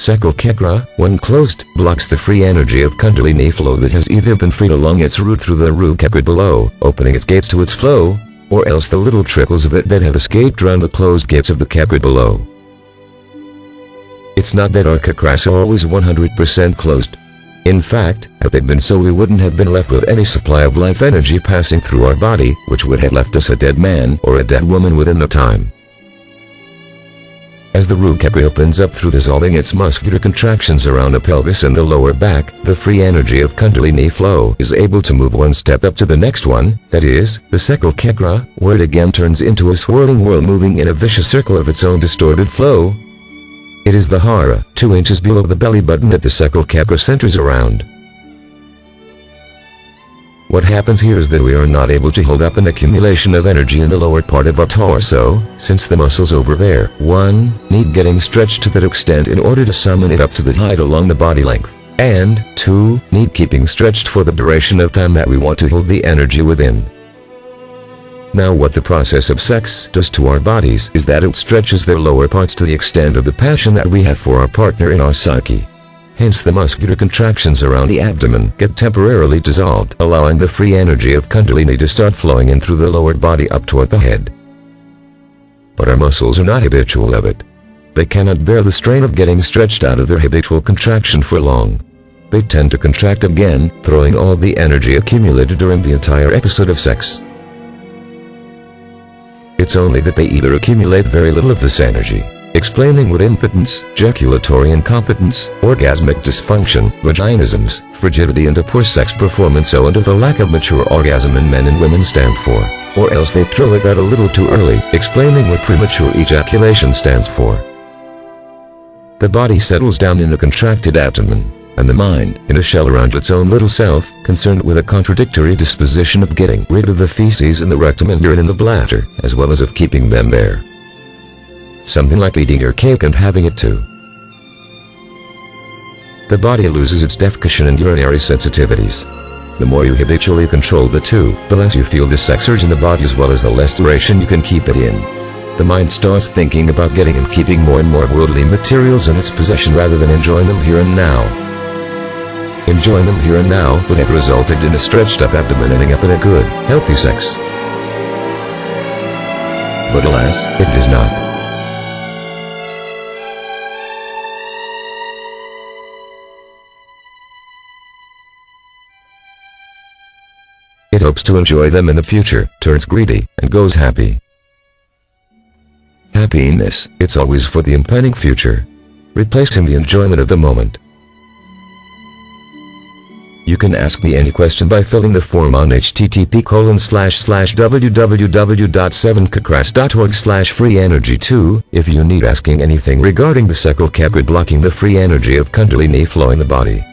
Sacral Chakra, when closed, blocks the free energy of Kundalini flow that has either been freed along its route through the root chakra below, opening its gates to its flow, or else the little trickles of it that have escaped around the closed gates of the chakra below. It's not that our chakras are always 100% closed. In fact, had they been so, we wouldn't have been left with any supply of life energy passing through our body, which would have left us a dead man or a dead woman within no time. As the root chakra opens up through dissolving its muscular contractions around the pelvis and the lower back, the free energy of Kundalini flow is able to move one step up to the next one, that is, the Sacral Chakra, where it again turns into a swirling whirl moving in a vicious circle of its own distorted flow. It is the hara, 2 inches below the belly button, that the Sacral Chakra centers around. What happens here is that we are not able to hold up an accumulation of energy in the lower part of our torso, since the muscles over there, 1, need getting stretched to that extent in order to summon it up to the height along the body length, and 2, need keeping stretched for the duration of time that we want to hold the energy within. Now what the process of sex does to our bodies is that it stretches their lower parts to the extent of the passion that we have for our partner in our psyche. Hence the muscular contractions around the abdomen get temporarily dissolved, allowing the free energy of Kundalini to start flowing in through the lower body up toward the head. But our muscles are not habitual of it. They cannot bear the strain of getting stretched out of their habitual contraction for long. They tend to contract again, throwing all the energy accumulated during the entire episode of sex. It's only that they either accumulate very little of this energy, explaining what impotence, ejaculatory incompetence, orgasmic dysfunction, vaginisms, frigidity and a poor sex performance owing to the lack of mature orgasm in men and women stand for, or else they throw it out a little too early, explaining what premature ejaculation stands for. The body settles down in a contracted abdomen, and the mind, in a shell around its own little self, concerned with a contradictory disposition of getting rid of the feces in the rectum and urine in the bladder, as well as of keeping them there. Something like eating your cake and having it too. The body loses its defecation and urinary sensitivities. The more you habitually control the two, the less you feel the sex urge in the body, as well as the less duration you can keep it in. The mind starts thinking about getting and keeping more and more worldly materials in its possession rather than enjoying them here and now. Enjoying them here and now would have resulted in a stretched up abdomen ending up in a good, healthy sex. But alas, it does not. It hopes to enjoy them in the future, turns greedy, and goes happy. Happiness, it's always for the impending future, replacing the enjoyment of the moment. You can ask me any question by filling the form on http://www.7chakras.org/free-energy2 if you need asking anything regarding the Sacral Chakra blocking the free energy of Kundalini flow in the body.